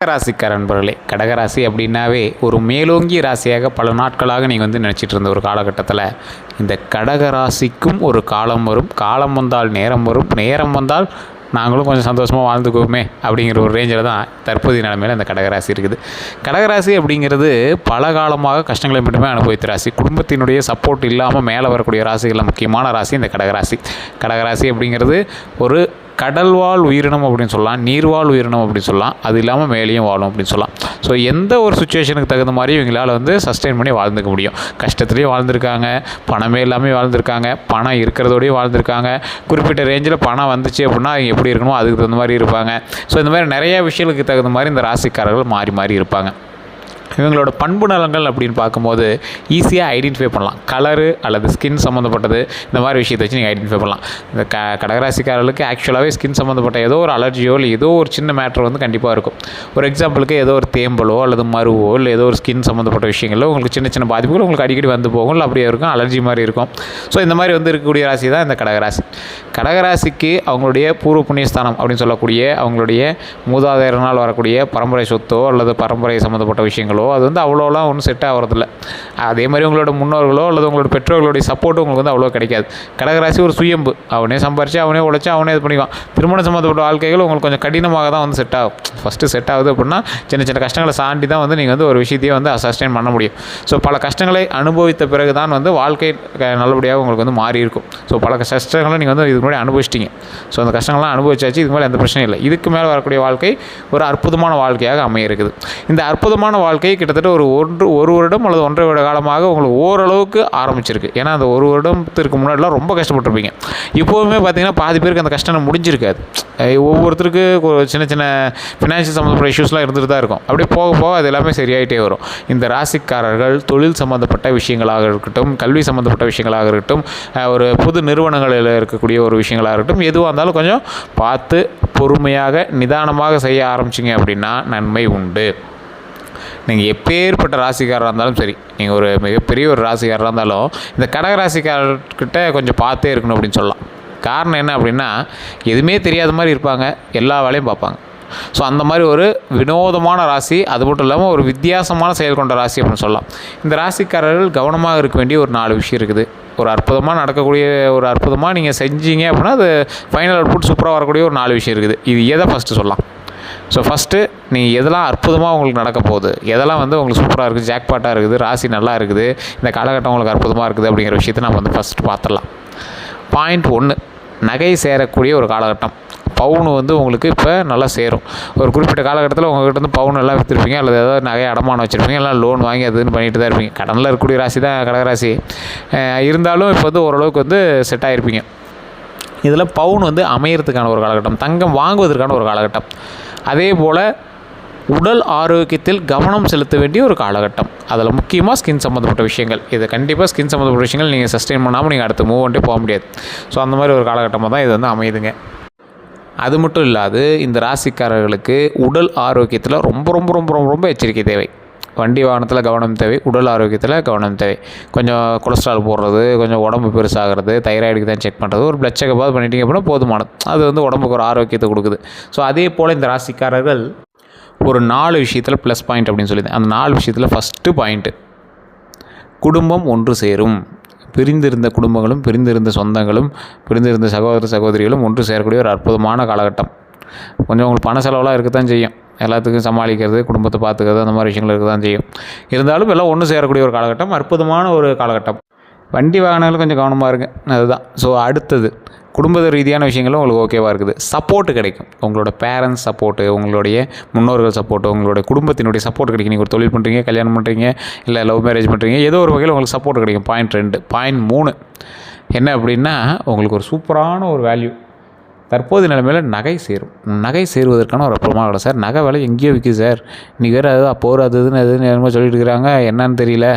கடகராசிக்கார நண்பர்களே, கடகராசி அப்படின்னாவே ஒரு மேலோங்கிய ராசியாக பல நாட்களாக நீங்கள் நினச்சிட்டு இருந்த ஒரு காலகட்டத்தில் இந்த கடகராசிக்கும் ஒரு காலம் வரும். காலம் வந்தால் நேரம் வரும், நேரம் வந்தால் நாங்களும் கொஞ்சம் சந்தோஷமாக வாழ்ந்துக்குவோமே அப்படிங்கிற ஒரு ரேஞ்சில் தான் தற்போதைய நிலைமையில் இந்த கடகராசி இருக்குது. கடகராசி அப்படிங்கிறது பல காலமாக கஷ்டங்களை மட்டுமே அனுபவித்த ராசி. குடும்பத்தினுடைய சப்போர்ட் இல்லாமல் மேலே வரக்கூடிய ராசிகளில் முக்கியமான ராசி இந்த கடகராசி. கடகராசி அப்படிங்கிறது ஒரு கடல்வாழ் உயிரினம் அப்படின்னு சொல்லலாம், நீர்வாழ் உயிரினம் அப்படின்னு சொல்லலாம், அது இல்லாமல் மேலேயும் வாழும் அப்படின்னு சொல்லலாம். ஸோ எந்த ஒரு சுச்சுவேஷனுக்கு தகுந்த மாதிரி இவங்களால் சஸ்டெயின் பண்ணி வாழ்ந்துக்க முடியும். கஷ்டத்துலேயும் வாழ்ந்திருக்காங்க, பணமே எல்லாமே வாழ்ந்திருக்காங்க, பணம் இருக்கிறதோடையும் வாழ்ந்திருக்காங்க. குறிப்பிட்ட ரேஞ்சில் பணம் வந்துச்சு அப்படின்னா அவங்க எப்படி இருக்கணுமோ அதுக்கு தகுந்த மாதிரி இருப்பாங்க. ஸோ இந்த மாதிரி நிறைய விஷயங்களுக்கு தகுந்த மாதிரி இந்த ராசிக்காரர்கள் மாறி மாறி இருப்பாங்க. இவங்களோட பண்பு நலங்கள் அப்படின்னு பார்க்கும்போது ஈஸியாக ஐடென்டிஃபை பண்ணலாம். கலரு அல்லது ஸ்கின் சம்மந்தப்பட்டது இந்த மாதிரி விஷயத்தை வச்சு நீங்கள் ஐடென்டிஃபை பண்ணலாம். இந்த கடகராசிக்காரர்களுக்கு ஆக்சுவலாகவே ஸ்கின் சம்மந்தப்பட்ட ஏதோ ஒரு அலர்ஜியோ இல்லை ஏதோ ஒரு சின்ன மேட்ரு கண்டிப்பாக இருக்கும். ஒரு எக்ஸாம்பிளுக்கு ஏதோ ஒரு தேம்பலோ அல்லது மருவோ இல்லை ஏதோ ஒரு ஸ்கின் சம்மந்தப்பட்ட விஷயங்களோ உங்களுக்கு சின்ன சின்ன பாதிப்புகள் உங்களுக்கு அடிக்கடி வந்து போகும், இல்லை அப்படியே இருக்கும், அலர்ஜி மாதிரி இருக்கும். ஸோ இந்த மாதிரி இருக்கக்கூடிய ராசி தான் இந்த கடகராசி. கடகராசிக்கு அவங்களுடைய பூர்வ புண்ணியஸ்தானம் அப்படின்னு சொல்லக்கூடிய அவங்களுடைய மூதாதையர்களால் வரக்கூடிய பரம்பரை சொத்தோ அல்லது பரம்பரை சம்மந்தப்பட்ட விஷயங்களோ அது அவ்வளோலாம் ஒன்றும் செட் ஆகிறதில்ல. அதே மாதிரி உங்களோட முன்னோர்களோ அல்லது உங்களோட பெற்றோர்களுடைய சப்போர்ட்டும் உங்களுக்கு அவ்வளோ கிடைக்காது. கடகராசி ஒரு சுயம்பு, அவனே சம்பாரித்து அவனே உழைச்சி அவனே இது பண்ணிக்குவான். திருமணம் சம்மந்தப்பட்ட வாழ்க்கைகள் உங்களுக்கு கொஞ்சம் கடினமாக தான் செட் ஆகும். ஃபஸ்ட்டு செட் ஆகுது அப்படின்னா சின்ன சின்ன கஷ்டங்களை சாண்டி தான் நீங்கள் ஒரு விஷயத்தையே சஸ்டெயின் பண்ண முடியும். ஸோ பல கஷ்டங்களை அனுபவித்த பிறகு தான் வாழ்க்கை நல்லபடியாக உங்களுக்கு மாறி இருக்கும். ஸோ பல கஷ்டங்களை நீங்கள் இதுக்கு முன்னாடி அனுபவிச்சிட்டிங்க. ஸோ அந்த கஷ்டங்கள்லாம் அனுபவிச்சாச்சு, இதுக்கு மேலே எந்த பிரச்சனையும் இல்லை. இதுக்கு மேலே வரக்கூடிய வாழ்க்கை ஒரு அற்புதமான வாழ்க்கையாக அமைய இருக்குது. இந்த அற்புதமான வாழ்க்கை கிட்டத்தட்ட ஒரு வருடம் அல்லது 1.5 வருட காலமாக உங்களுக்கு ஓரளவுக்கு ஆரம்பிச்சிருக்கு. ஏன்னா அந்த ஒரு வருடத்திற்கு முன்னாடிலாம் ரொம்ப கஷ்டப்பட்டுருப்பீங்க. இப்போவுமே பார்த்தீங்கன்னா பாதி பேருக்கு அந்த கஷ்டம் முடிஞ்சிருக்காது. ஒவ்வொருத்தருக்கு சின்ன சின்ன ஃபினான்ஷியல் சம்மந்தப்பட்ட இஷ்யூஸ்லாம் இருந்துட்டு தான் இருக்கும். அப்படியே போக போக அது எல்லாமே சரியாயிட்டே வரும். இந்த ராசிக்காரர்கள் தொழில் சம்மந்தப்பட்ட விஷயங்களாக இருக்கட்டும், கல்வி சம்மந்தப்பட்ட விஷயங்களாக இருக்கட்டும், ஒரு புது நிறுவனங்களில் இருக்கக்கூடிய ஒரு விஷயங்களாக இருக்கட்டும், எதுவாக இருந்தாலும் கொஞ்சம் பார்த்து பொறுமையாக நிதானமாக செய்ய ஆரம்பிச்சிங்க அப்படின்னா நன்மை உண்டு. நீங்கள் எப்பேற்பட்ட ராசிக்காரராக இருந்தாலும் சரி, நீங்கள் ஒரு மிகப்பெரிய ஒரு ராசிக்காரராக இருந்தாலும் இந்த கடகராசிக்காரர்கிட்ட கொஞ்சம் பார்த்தே இருக்கணும் அப்படின்னு சொல்லலாம். காரணம் என்ன அப்படின்னா, எதுவுமே தெரியாத மாதிரி இருப்பாங்க, எல்லா வேலையும் பார்ப்பாங்க. ஸோ அந்த மாதிரி ஒரு வினோதமான ராசி, அது மட்டும் இல்லாமல் ஒரு வித்தியாசமான செயல் கொண்ட ராசி அப்படின்னு சொல்லலாம். இந்த ராசிக்காரர்கள் கவனமாக இருக்க வேண்டிய ஒரு 4 விஷயம் இருக்குது. ஒரு அற்புதமாக நடக்கக்கூடிய ஒரு அற்புதமாக நீங்கள் செஞ்சீங்க அப்படின்னா அது ஃபைனல் அவுட்புட் சூப்பராக வரக்கூடிய ஒரு 4 விஷயம் இருக்குது. இது எதை ஃபஸ்ட்டு சொல்லலாம்? ஸோ ஃபஸ்ட்டு நீங்கள் எதெல்லாம் அற்புதமாக உங்களுக்கு நடக்க போகுது, எதெல்லாம் உங்களுக்கு சூப்பராக இருக்குது, ஜாக்பாட்டாக இருக்குது, ராசி நல்லா இருக்குது, இந்த காலகட்டம் உங்களுக்கு அற்புதமாக இருக்குது அப்படிங்கிற விஷயத்தை நம்ம ஃபஸ்ட்டு பார்த்துடலாம். பாயிண்ட் 1, நகை சேரக்கூடிய ஒரு காலகட்டம். பவுன் உங்களுக்கு இப்போ நல்லா சேரும். ஒரு குறிப்பிட்ட காலகட்டத்தில் உங்கள்கிட்ட பவுன் எல்லாம் விற்றுருப்பீங்க, அல்லது ஏதாவது நகை அடமானம் வச்சுருப்பீங்க, எல்லாம் லோன் வாங்கி அதுன்னு பண்ணிட்டு தான் இருப்பீங்க. கடனில் இருக்கக்கூடிய ராசி தான் கடகராசி. இருந்தாலும் இப்போ ஓரளவுக்கு செட் ஆகிருப்பீங்க. இதில் பவுன் அமையறதுக்கான ஒரு காலகட்டம், தங்கம் வாங்குவதற்கான ஒரு காலகட்டம். அதே போல் உடல் ஆரோக்கியத்தில் கவனம் செலுத்த வேண்டிய ஒரு காலகட்டம். அதில் முக்கியமாக ஸ்கின் சம்மந்தப்பட்ட விஷயங்கள். இது கண்டிப்பாக ஸ்கின் சம்மந்தப்பட்ட விஷயங்கள் நீங்கள் சஸ்டெயின் பண்ணாமல் நீங்கள் அடுத்து மூவ் பண்ணிட்டு போக முடியாது. ஸோ அந்த மாதிரி ஒரு காலகட்டமாக தான் இது அமையுதுங்க. அது மட்டும் இல்லாது இந்த ராசிக்காரர்களுக்கு உடல் ஆரோக்கியத்தில் ரொம்ப ரொம்ப ரொம்ப ரொம்ப ரொம்ப எச்சரிக்கை தேவை. வண்டி வாகனத்தில் கவனம் தேவை, உடல் ஆரோக்கியத்தில் கவனம் தேவை. கொஞ்சம் கொலஸ்ட்ரால் போடுறது, கொஞ்சம் உடம்பு பெருசாகிறது, தைராய்டுக்கு தான் செக் பண்ணுறது, ஒரு பிளட் செக்கப்பாவது பண்ணிட்டீங்க அப்படின்னா போதுமானது. அது உடம்புக்கு ஒரு ஆரோக்கியத்தை கொடுக்குது. ஸோ அதே போல் இந்த ராசிக்காரர்கள் ஒரு 4 விஷயத்தில் ப்ளஸ் பாயிண்ட் அப்படின்னு சொல்லியிருந்தேன். அந்த 4 விஷயத்தில் ஃபஸ்ட்டு பாயிண்ட்டு, குடும்பம் ஒன்று சேரும். பிரிந்திருந்த குடும்பங்களும், பிரிந்திருந்த சொந்தங்களும், பிரிந்திருந்த சகோதர சகோதரிகளும் ஒன்று சேரக்கூடிய ஒரு அற்புதமான காலகட்டம். கொஞ்சம் உங்களுக்கு பண செலவெல்லாம் இருக்க தான் செய்யும். எல்லாத்துக்கும் சமாளிக்கிறது, குடும்பத்தை பார்த்துக்கிறது, அந்த மாதிரி விஷயங்கள் இருக்க தான் செய்யும். இருந்தாலும் எல்லாம் ஒன்று சேரக்கூடிய ஒரு காலகட்டம், அற்புதமான ஒரு காலகட்டம். வண்டி வாகனங்கள் கொஞ்சம் கவனமாக இருங்க, அதுதான். ஸோ அடுத்தது குடும்ப ரீதியான விஷயங்களும் உங்களுக்கு ஓகேவாக இருக்குது. சப்போர்ட்டு கிடைக்கும். உங்களோட பேரண்ட்ஸ் சப்போர்ட்டு, உங்களுடைய முன்னோர்கள் சப்போர்ட்டு, உங்களுடைய குடும்பத்தினுடைய சப்போர்ட் கிடைக்கும். நீங்கள் ஒரு தொழில் பண்ணுறீங்க, கல்யாணம் பண்ணுறீங்க, இல்லை லவ் மேரேஜ் பண்ணுறீங்க, ஏதோ ஒரு வகையில் உங்களுக்கு சப்போர்ட் கிடைக்கும். பாயிண்ட் 2. பாயிண்ட் 3 என்ன அப்படின்னா, உங்களுக்கு ஒரு சூப்பரான ஒரு வேல்யூ தற்போது நிலைமையில் நகை சேரும். நகை சேருவதற்கான ஒரு அற்புதமாக சார், நகை விலை எங்கேயோ விற்குது சார், நீ வேறு அப்போது அதுன்னு என்னமோ சொல்லிட்டு இருக்கிறாங்க, என்னன்னு தெரியல,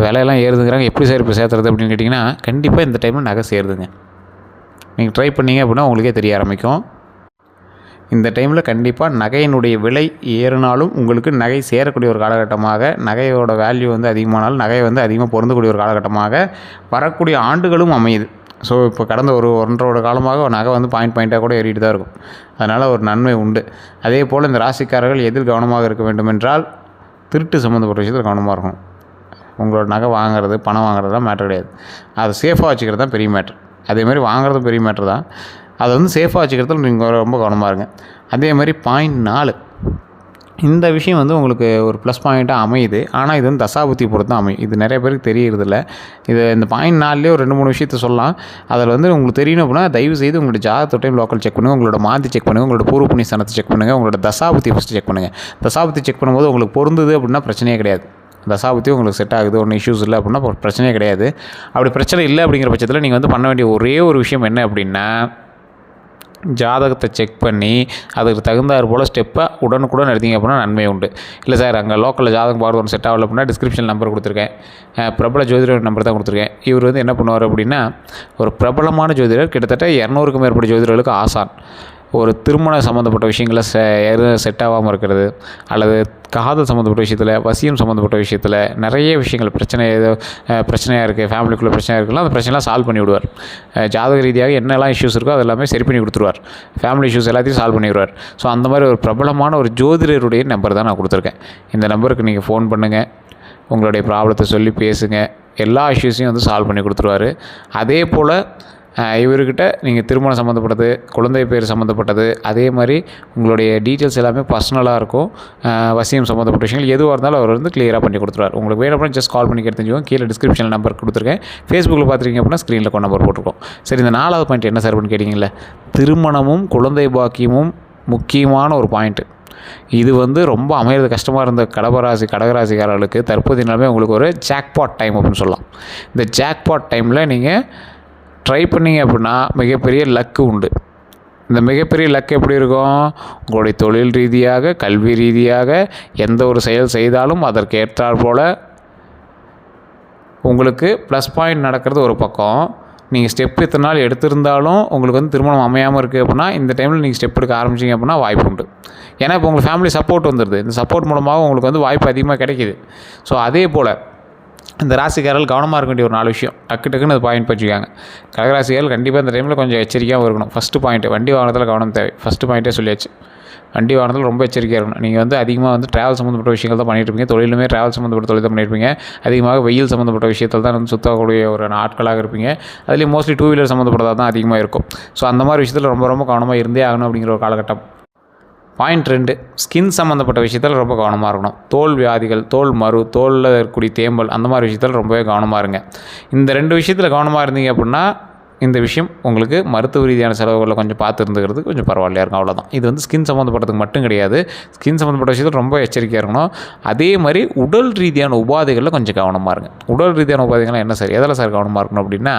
விலையெல்லாம் ஏறுதுங்கிறாங்க, எப்படி சார் இப்போ சேர்த்துறது அப்படின்னு கேட்டிங்கன்னா, கண்டிப்பாக இந்த டைமில் நகை சேருதுங்க. நீங்கள் ட்ரை பண்ணிங்க அப்படின்னா உங்களுக்கே தெரிய ஆரம்பிக்கும். இந்த டைமில் கண்டிப்பாக நகையினுடைய விலை ஏறினாலும் உங்களுக்கு நகை சேரக்கூடிய ஒரு காலகட்டமாக, நகையோட வேல்யூ அதிகமானாலும் நகை அதிகமாக பொருந்தக்கூடிய ஒரு காலகட்டமாக வரக்கூடிய ஆண்டுகளும் அமையுது. ஸோ இப்போ கடந்த ஒரு 1.5 காலமாக நகை வந்து பாயிண்ட்டாக கூட ஏறிட்டு தான் இருக்கும். அதனால் ஒரு நன்மை உண்டு. அதே போல் இந்த ராசிக்காரர்கள் எதில் கவனமாக இருக்க வேண்டும் என்றால், திருட்டு சம்மந்தப்பட்ட விஷயத்தில் கவனமாக இருக்கணும். உங்களோட நகை வாங்குறது, பணம் வாங்குறதுலாம் மேட்ரு கிடையாது. அதை சேஃபாக வச்சுக்கிறது தான் பெரிய மேட்ரு. அதேமாதிரி வாங்குறதும் பெரிய மேட்ரு தான். அதை வந்து சேஃபாக வச்சுக்கிறதுல நீங்கள் ரொம்ப கவனமாக இருங்க. அதேமாதிரி பாயிண்ட் 4, இந்த விஷயம் வந்து உங்களுக்கு ஒரு ப்ளஸ் பாயிண்ட்டாக அமையுது. ஆனால் இது வந்து தசாபுத்தி பொறுத்து தான் அமையும். இது நிறைய பேருக்கு தெரியறதில்ல. இது இந்த பாயிண்ட் 4லேயே ஒரு 2-3 விஷயத்த சொல்லலாம். அதில் வந்து உங்களுக்கு தெரியணும் அப்படின்னா, தயவு செய்து உங்களோட ஜாதகத்தை டைம் லோக்கல் செக் பண்ணுங்கள், உங்களோட மாந்தி செக் பண்ணுங்கள், உங்களோட பூர்வ புண்ணிய ஸ்தானத்தை செக் பண்ணுங்கள், உங்களோட தசாபுத்தி ஃபஸ்ட்டு செக் பண்ணுங்கள். தசாபுத்தி செக் பண்ணும்போது உங்களுக்கு பொருந்துது அப்படின்னா பிரச்சனையே கிடையாது. தசாபுத்தி உங்களுக்கு செட் ஆகுது, ஒன்றும் இஷ்யூஸ் இல்லை அப்படின்னா பிரச்சனையே கிடையாது. அப்படி பிரச்சனை இல்லை அப்படிங்கிற பட்சத்தில் நீங்கள் வந்து பண்ண வேண்டிய ஒரே ஒரு விஷயம் என்ன அப்படின்னா, ஜாதகத்தை செக் பண்ணி அதுக்கு தகுந்தாறு போல் ஸ்டெப்பை உடனுக்குடன் எடுத்தீங்க அப்படின்னா நன்மை உண்டு. இல்லை சார் அங்கே லோக்கலில் ஜாதகம் பார்த்து ஒன்று செட் ஆகலை அப்படின்னா டிஸ்கிரிப்ஷன் நம்பர் கொடுத்துருக்கேன், பிரபல ஜோதிடர் நம்பர் தான் கொடுத்துருக்கேன். இவர் வந்து என்ன பண்ணுவார் அப்படின்னா, ஒரு பிரபலமான ஜோதிடர், கிட்டத்தட்ட 200க்கும் மேற்பட்ட ஜோதிடர்களுக்கு ஆசான். ஒரு திருமண சம்மந்தப்பட்ட விஷயங்களை எதுவும் செட் ஆகாமல் இருக்கிறது, அல்லது காதல் சம்மந்தப்பட்ட விஷயத்தில், வசியம் சம்மந்தப்பட்ட விஷயத்தில் நிறைய விஷயங்கள் பிரச்சனையாக இருக்குது, ஃபேமிலிக்குள்ளே பிரச்சனையாக இருக்குல்ல, அந்த பிரச்சனைலாம் சால்வ் பண்ணி விடுவார். ஜாதக ரீதியாக என்னெல்லாம் இஷ்யூஸ் இருக்கோ அது எல்லாமே சரி பண்ணி கொடுத்துருவார். ஃபேமிலி இஷ்யூஸ் எல்லாத்தையும் சால்வ் பண்ணி விடுவார். ஸோ அந்த மாதிரி ஒரு பிரபலமான ஒரு ஜோதிடருடைய நம்பர் தான் நான் கொடுத்துருக்கேன். இந்த நம்பருக்கு நீங்கள் ஃபோன் பண்ணுங்கள், உங்களுடைய ப்ராப்ளத்தை சொல்லி பேசுங்க, எல்லா இஷ்யூஸையும் வந்து சால்வ் பண்ணி கொடுத்துருவார். அதே போல் இவர்கிட்ட நீங்கள் திருமணம் சம்மந்தப்பட்டது, குழந்தை பேர் சம்மந்தப்பட்டது, அதே மாதிரி உங்களுடைய டீட்டெயில்ஸ் எல்லாமே பர்சனலாக இருக்கும். வசியம் சம்மந்தப்பட்ட விஷயங்கள் எதுவாக இருந்தாலும் அவர் வந்து கிளியராக பண்ணி கொடுத்துருவார். உங்களுக்கு வேணும் அப்படின்னா ஜஸ்ட் கால் பண்ணி தெரிஞ்சுக்கோங்க. கீழே டிஸ்கிரிப்ஷனில் நம்பர் கொடுத்துருக்கேன். ஃபேஸ்புக்கில் பார்த்துருக்கீங்க அப்படின்னா ஸ்க்ரீனில் நம்பர் போட்டிருக்கோம். சரி, இந்த 4வது பாயிண்ட் என்ன சார் அப்படின்னு கேட்டிங்களே, திருமணமும் குழந்தை பாக்கியமும் முக்கியமான ஒரு பாயிண்ட்டு. இது வந்து ரொம்ப அமையிறது கஷ்டமாக இருந்த கடகராசிக்காரர்களுக்கு தற்போதைய நிலைமை உங்களுக்கு ஒரு ஜாக்பாட் டைம் அப்படின்னு சொல்லலாம். இந்த ஜாக்பாட் டைமில் நீங்கள் ட்ரை பண்ணிங்க அப்படின்னா மிகப்பெரிய லக்கு உண்டு. இந்த மிகப்பெரிய லக் எப்படி இருக்கும், உங்களுடைய தொழில் ரீதியாக, கல்வி ரீதியாக எந்த ஒரு செயல் செய்தாலும் அதற்கு ஏற்றாற் போல் உங்களுக்கு ப்ளஸ் பாயிண்ட் நடக்கிறது ஒரு பக்கம். நீங்கள் ஸ்டெப் இத்தனை நாள் எடுத்திருந்தாலும் உங்களுக்கு வந்து திருமணம் அமையாமல் இருக்குது அப்படின்னா, இந்த டைமில் நீங்கள் ஸ்டெப் எடுக்க ஆரம்பிச்சிங்க அப்படின்னா வாய்ப்பு உண்டு. ஏன்னா இப்போ உங்களுக்கு ஃபேமிலி சப்போர்ட் வந்துடுது. இந்த சப்போர்ட் மூலமாக உங்களுக்கு வந்து வாய்ப்பு அதிகமாக கிடைக்கிது. ஸோ அதே போல் இந்த ராசிக்காரர்கள் கவனமாக இருக்க வேண்டிய ஒரு 4 விஷயம் டக்குன்னு அது பாயிண்ட் வச்சுக்காங்க. கடகராசிக்காரர்கள் கண்டிப்பாக இந்த டைமில் கொஞ்சம் எச்சரிக்கையாக இருக்கணும். ஃபஸ்ட்டு பாயிண்ட்டு, வண்டி வாகனத்தில் கவனம் தேவை. ஃபஸ்ட்டு பாயிண்ட்டே சொல்லியாச்சு. வண்டி வாகனத்தில் ரொம்ப எச்சரிக்கையாக இருக்கணும். நீங்கள் வந்து அதிகமாக வந்து ட்ராவல் சம்மந்தப்பட்ட விஷயங்கள் தான் பண்ணியிருப்பீங்க. தொழிலுமே ட்ராவல் சம்மந்தப்பட்ட தொழில் தான் பண்ணியிருப்பீங்க. அதிகமாக வெயில் சம்மந்தப்பட்ட விஷயத்தில் தான் வந்து சுற்றக்கூடிய ஒரு ஆட்களாக இருப்பீங்க. அதுலேயும் மோஸ்ட்லி 2 வீலர் சம்மந்தப்பட்டதாக தான் அதிகமாக இருக்கும். ஸோ அந்த மாதிரி விஷயத்தில் ரொம்ப ரொம்ப கவனமாக இருந்தே ஆகணும் அப்படிங்கிற ஒரு காலகட்டம். பாயிண்ட் 2, ஸ்கின் சம்மந்தப்பட்ட விஷயத்தில் ரொம்ப கவனமாக இருக்கணும். தோல் வியாதிகள், தோல் மரு, தோலில் இருக்கக்கூடிய தேம்பல், அந்த மாதிரி விஷயத்தில் ரொம்பவே கவனமாக இருங்க. இந்த 2 விஷயத்தில் கவனமாக இருந்தீங்க அப்படின்னா இந்த விஷயம் உங்களுக்கு மருத்துவ ரீதியான செலவுகளில் கொஞ்சம் பார்த்து இருந்துக்கிறது கொஞ்சம் பரவாயில்லையா இருக்கும். அவ்வளோதான். இது வந்து ஸ்கின் சம்மந்தப்பட்டதுக்கு மட்டும் கிடையாது. ஸ்கின் சம்மந்தப்பட்ட விஷயத்தில் ரொம்ப எச்சரிக்கையாக இருக்கணும். அதே மாதிரி உடல் ரீதியான உபாதைகளில் கொஞ்சம் கவனமாக இருங்க. உடல் ரீதியான உபாதைகள்லாம் என்ன சார், எதில் சார் கவனமாக இருக்கணும் அப்படின்னா,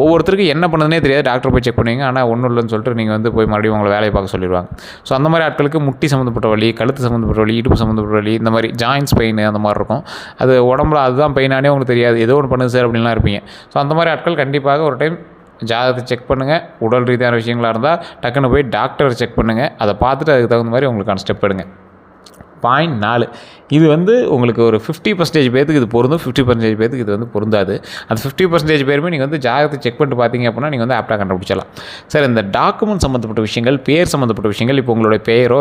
ஒவ்வொருத்தருக்கும் என்ன பண்ணுதுனே தெரியாது. டாக்டர் போய் செக் பண்ணுவீங்க, ஆனால் ஒன்றும் இல்லைன்னு சொல்லிட்டு நீங்கள் வந்து போய் மறுபடியும் உங்களை வேலையை பார்க்க சொல்லிடுவாங்க. ஸோ அந்த மாதிரி ஆட்களுக்கு முட்டி சம்மந்தப்பட்ட வலி, கழுத்து சம்மந்தப்பட்ட வலி, இடுப்பு சம்மந்தப்பட்ட வலி, இந்த மாதிரி ஜாயின்ஸ் பெயின் அந்த மாதிரி இருக்கும். அது உடம்புல அதுதான் பெயினானே உங்களுக்கு தெரியாது, ஏதோ ஒன்று பண்ணுது சார் அப்படின்லாம் இருப்பீங்க. ஸோ அந்த மாதிரி ஆட்கள் கண்டிப்பாக ஒரு டைம் ஜாதகத்தை செக் பண்ணுங்கள். உடல் ரீதியான விஷயங்களாக இருந்தால் டக்குன்னு போய் டாக்டரை செக் பண்ணுங்கள். அதை பார்த்துட்டு அதுக்கு தகுந்த மாதிரி உங்களுக்கான ஸ்டெப் எடுங்க. பாயிண்ட் 4, இது வந்து உங்களுக்கு ஒரு 50% பேருக்கு இது பொருந்தும், 50% பேருக்கு இது வந்து பொருந்தாது. அந்த 50% பேருமே நீங்கள் வந்து ஜாதகத்தை செக் பண்ணிட்டு பார்த்தீங்க அப்படின்னா நீங்கள் வந்து ஆப்டாக கண்டுபிடிச்சலாம். சார், இந்த டாக்குமெண்ட் சம்மந்தப்பட்ட விஷயங்கள், பேர் சம்மந்தப்பட்ட விஷயங்கள், இப்போ உங்களுடைய பேரோ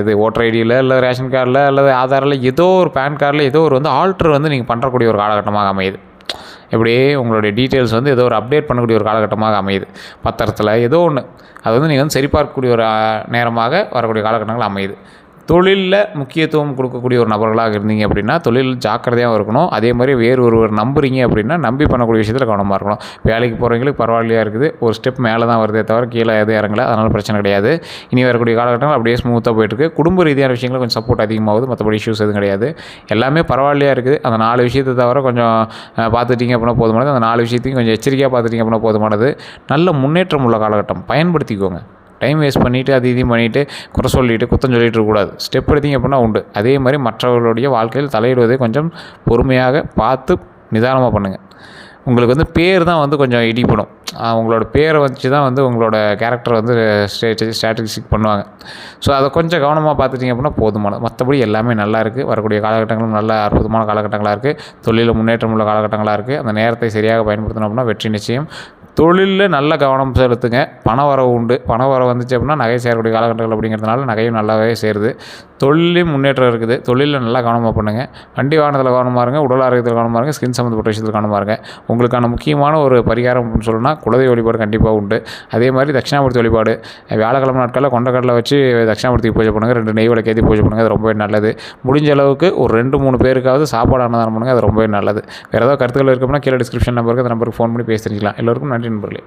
இது ஓட்டர் ஐடியில் இல்லை ரேஷன் கார்டில் அல்லது ஆதாரில் ஏதோ ஒரு பேன் கார்டில் ஏதோ ஒரு வந்து ஆல்ட்ரு வந்து நீங்கள் பண்ணுறக்கூடிய ஒரு காலகட்டமாக அமையுது. இப்படியே உங்களுடைய டீட்டெயில்ஸ் வந்து ஏதோ ஒரு அப்டேட் பண்ணக்கூடிய ஒரு காலகட்டமாக அமையுது. பத்திரத்தில் ஏதோ ஒன்று அது வந்து நீங்கள் வந்து சரிபார்க்கக்கூடிய ஒரு நேரமாக வரக்கூடிய காலகட்டங்கள் அமையுது. தொழிலில் முக்கியத்துவம் கொடுக்கக்கூடிய ஒரு நபர்களாக இருந்தீங்க அப்படின்னா தொழில் ஜாக்கிரதையாக இருக்கணும். அதே மாதிரி வேறு ஒருவர் நம்புறீங்க அப்படின்னா நம்பி பண்ணக்கூடிய விஷயத்தில் கவனமாக இருக்கணும். வேலைக்கு போகிறவங்களுக்கு பரவாயில்லையாக இருக்குது, ஒரு ஸ்டெப் மேலே தான் வருதே தவிர கீழே எதுவும் இறங்கலை, அதனால் பிரச்சனை கிடையாது. இனி வரக்கூடிய காலகட்டங்கள் அப்படியே ஸ்மூத்தாக போயிட்டுருக்கு. குடும்ப ரீதியான விஷயங்கள் கொஞ்சம் சப்போர்ட் அதிகமாகுது, மற்றபடி இஷ்யூஸ் எதுவும் கிடையாது. எல்லாமே பரவாயில்லையாக இருக்குது. அந்த 4 விஷயத்தை தவிர கொஞ்சம் பார்த்துட்டிங்க அப்படின்னா போதுமானது. அந்த 4 விஷயத்தையும் கொஞ்சம் எச்சரிக்கையாக பார்த்துட்டிங்க அப்படின்னா போதுமானது. நல்ல முன்னேற்றம் உள்ள காலகட்டம், பயன்படுத்திக்கோங்க. டைம் வேஸ்ட் பண்ணிவிட்டு அது இதையும் பண்ணிவிட்டு குறை சொல்லிவிட்டு குத்தம் சொல்லிகிட்டு இருக்கக்கூடாது. ஸ்டெப் எடுத்திங்க அப்படின்னா உண்டு. அதே மாதிரி மற்றவர்களுடைய வாழ்க்கையில் தலையிடுவதை கொஞ்சம் பொறுமையாக பார்த்து நிதானமாக பண்ணுங்கள். உங்களுக்கு வந்து பேர் தான் வந்து கொஞ்சம் இடிப்படும். உங்களோட பேரை வச்சு தான் வந்து உங்களோட கேரக்டர் வந்து ஸ்ட்ராட்டஜிக் பண்ணுவாங்க. ஸோ அதை கொஞ்சம் கவனமாக பார்த்துட்டிங்க அப்படின்னா போதுமானது. மற்றபடி எல்லாமே நல்லா இருக்குது. வரக்கூடிய காலகட்டங்களும் நல்ல அற்புதமான காலகட்டங்களாக இருக்குது. தொழிலில் முன்னேற்றம் உள்ள காலகட்டங்களாக இருக்குது. அந்த நேரத்தை சரியாக பயன்படுத்தணும் அப்படின்னா வெற்றி நிச்சயம். தொழிலில் நல்ல கவனம் செலுத்துங்க. பண வரவு உண்டு. பண வரவு வந்துச்சு அப்படின்னா நகை சேரக்கூடிய காலகட்டங்கள் அப்படிங்கிறதுனால நகையும் நல்லாவே சேருது. தொழிலையும் முன்னேற்றம் இருக்குது. தொழிலில் நல்லா கவனமாக பண்ணுங்கள். வண்டி வாகனத்தில் கவனமாக இருங்க. உடல் ஆரோக்கியத்தில் கவனமாக இருங்க. ஸ்கின் சம்மந்தப்பட்ட விஷயத்தில் கவனமாக இருங்க. உங்களுக்கான முக்கியமான ஒரு பரிகாரம் அப்படின்னு சொல்லணும்னா குலதெய்வ வழிபாடு கண்டிப்பாக உண்டு. அதே மாதிரி தட்சிணாமூர்த்தி வழிபாடு வியாழக்கிழமை நாட்களில் கொண்டக்கடலை வச்சு தட்சிணாமூர்த்திக்கு பூஜை பண்ணுங்கள். 2 நெய் விளக்கேற்றி பூஜை பண்ணுங்கள். அது ரொம்பவே நல்லது. முடிஞ்ச அளவுக்கு ஒரு 2-3 பேருக்காவது சாப்பாடு அன்னதானம் பண்ணுங்கள். அது ரொம்பவே நல்லது. வேறு ஏதாவது கருத்துக்கள் இருக்குன்னா கீழே டிஸ்கிரிப்ஷன் நம்பருக்கு அந்த நம்பருக்கு ஃபோன் பண்ணி பேசி தெரிஞ்சுக்கலாம். எல்லோருக்கும் நன்றி நண்பர்களே.